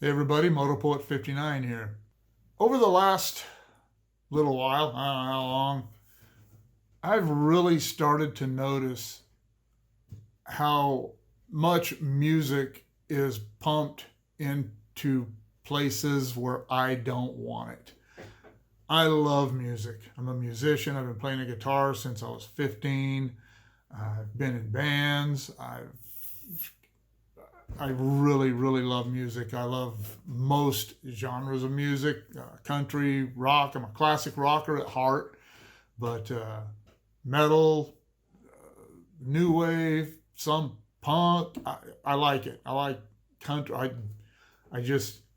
Hey everybody, Motopoet 59 here. Over the last little while, I don't know how long, I've really started to notice how much music is pumped into places where I don't want it. I love music. I'm a musician. I've been playing the guitar since I was 15. I've been in bands. I really, really love music. I love most genres of music, country, rock. I'm a classic rocker at heart, but metal, new wave, some punk. I like it. I like country.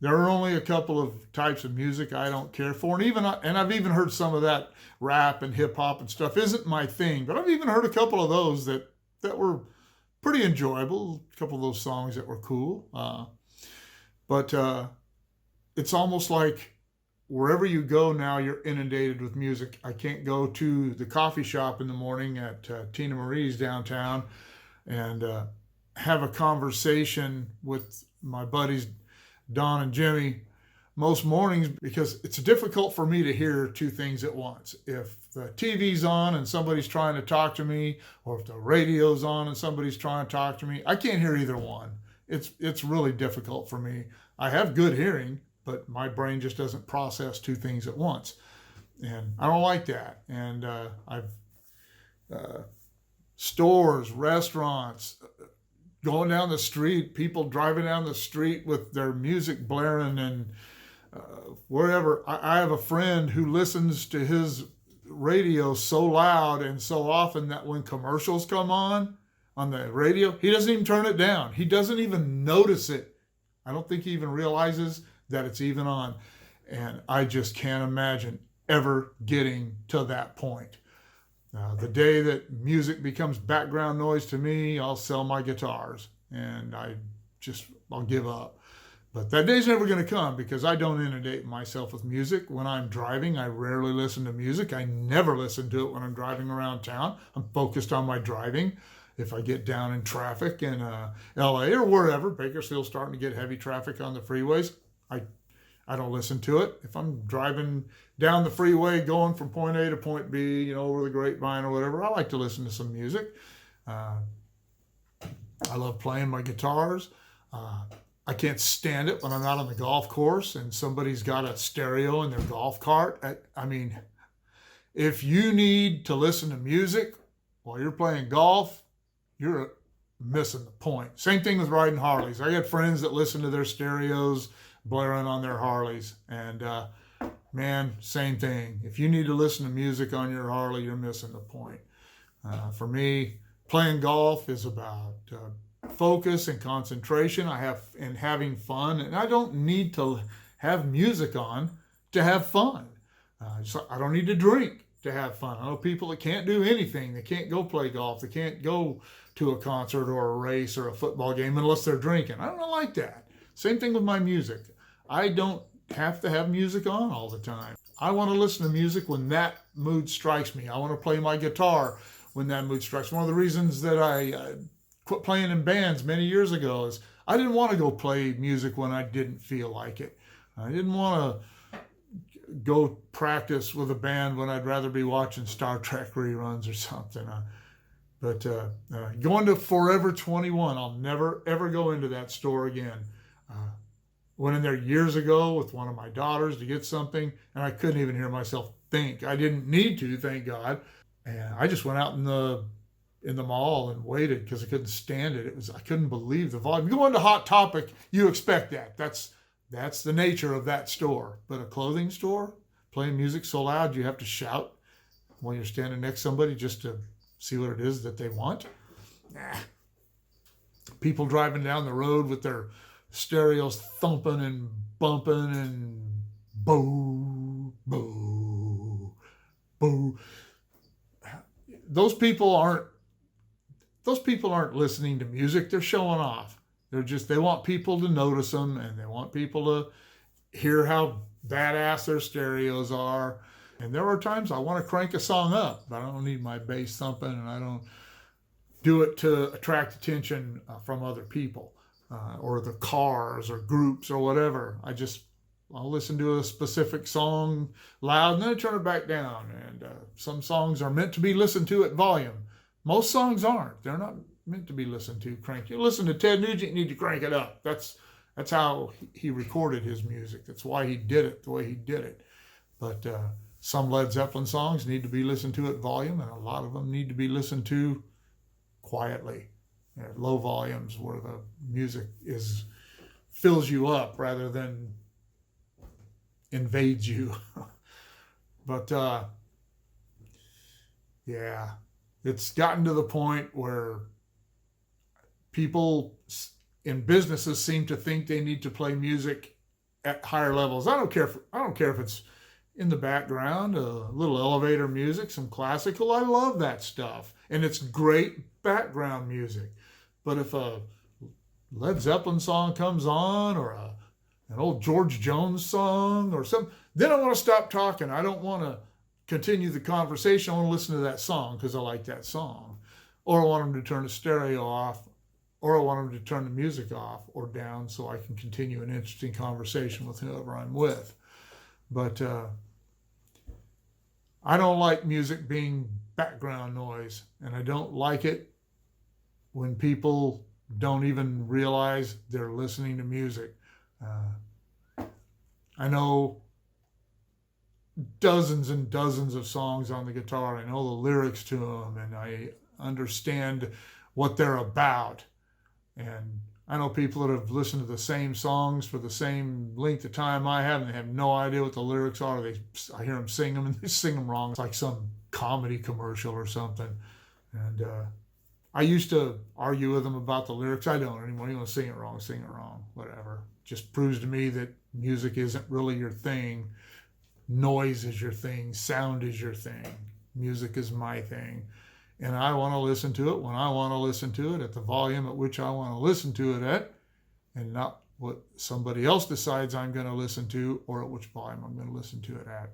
There are only a couple of types of music I don't care for, and I've even heard some of that rap and hip hop and stuff isn't my thing, but I've even heard a couple of those that were pretty enjoyable. A couple of those songs that were cool. But it's almost like wherever you go now, you're inundated with music. I can't go to the coffee shop in the morning at Tina Marie's downtown and have a conversation with my buddies Don and Jimmy most mornings, because it's difficult for me to hear two things at once. If the TV's on and somebody's trying to talk to me, or if the radio's on and somebody's trying to talk to me, I can't hear either one. It's really difficult for me. I have good hearing, but my brain just doesn't process two things at once, and I don't like that. And stores, restaurants, going down the street, people driving down the street with their music blaring, and wherever. I have a friend who listens to his radio so loud and so often that when commercials come on the radio, he doesn't even turn it down. He doesn't even notice it. I don't think he even realizes that it's even on. And I just can't imagine ever getting to that point. The day that music becomes background noise to me, I'll sell my guitars and I'll give up. But that day's never going to come, because I don't inundate myself with music. When I'm driving, I rarely listen to music. I never listen to it when I'm driving around town. I'm focused on my driving. If I get down in traffic in LA or wherever, Bakersfield's starting to get heavy traffic on the freeways, I don't listen to it. If I'm driving down the freeway going from point A to point B, over the grapevine or whatever, I like to listen to some music. I love playing my guitars. I can't stand it when I'm out on the golf course and somebody's got a stereo in their golf cart. I mean, if you need to listen to music while you're playing golf, you're missing the point. Same thing with riding Harleys. I got friends that listen to their stereos blaring on their Harleys, and man, same thing. If you need to listen to music on your Harley, you're missing the point. For me, playing golf is about focus and concentration. And having fun, and I don't need to have music on to have fun. I don't need to drink to have fun. I know people that can't do anything. They can't go play golf. They can't go to a concert or a race or a football game unless they're drinking. I don't like that. Same thing with my music. I don't have to have music on all the time. I want to listen to music when that mood strikes me. I want to play my guitar when that mood strikes me. One of the reasons that I quit playing in bands many years ago is I didn't want to go play music when I didn't feel like it. I didn't want to go practice with a band when I'd rather be watching Star Trek reruns or something. But going to Forever 21, I'll never, ever go into that store again. Went in there years ago with one of my daughters to get something, and I couldn't even hear myself think. I didn't need to, thank God. And I just went out in the mall and waited because I couldn't stand it. I couldn't believe the volume. You go into Hot Topic, you expect that. That's the nature of that store. But a clothing store, playing music so loud you have to shout while you're standing next to somebody just to see what it is that they want. Nah. People driving down the road with their stereos thumping and bumping and boo, boo, boo. Those people aren't listening to music. They're showing off. They want people to notice them, and they want people to hear how badass their stereos are. And there are times I want to crank a song up, but I don't need my bass thumping, and I don't do it to attract attention from other people. or the Cars or groups or whatever. I'll listen to a specific song loud and then I turn it back down. And some songs are meant to be listened to at volume. Most songs aren't. They're not meant to be listened to cranked. You listen to Ted Nugent, you need to crank it up. That's how he recorded his music. That's why he did it the way he did it. But some Led Zeppelin songs need to be listened to at volume, and a lot of them need to be listened to quietly, at low volumes where the music fills you up rather than invades you. But yeah, it's gotten to the point where people in businesses seem to think they need to play music at higher levels. I don't care if it's in the background, a little elevator music, some classical. I love that stuff, and it's great background music. But if a Led Zeppelin song comes on, or an old George Jones song, or something, then I want to stop talking. I don't want to continue the conversation. I want to listen to that song because I like that song, or I want them to turn the stereo off, or I want them to turn the music off or down so I can continue an interesting conversation with whoever I'm with. But I don't like music being background noise, and I don't like it when people don't even realize they're listening to music. I know dozens and dozens of songs on the guitar. I know the lyrics to them, and I understand what they're about. And I know people that have listened to the same songs for the same length of time I have, and they have no idea what the lyrics are. I hear them sing them, and they sing them wrong. It's like some comedy commercial or something. And I used to argue with them about the lyrics. I don't anymore. You want to sing it wrong, whatever. Just proves to me that music isn't really your thing. Noise is your thing. Sound is your thing. Music is my thing. And I want to listen to it when I want to listen to it, at the volume at which I want to listen to it at, and not what somebody else decides I'm going to listen to or at which volume I'm going to listen to it at.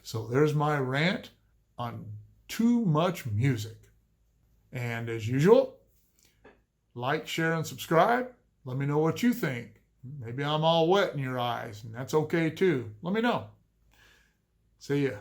So there's my rant on too much music. And as usual, like, share, and subscribe. Let me know what you think. Maybe I'm all wet in your eyes, and that's okay too. Let me know. See ya.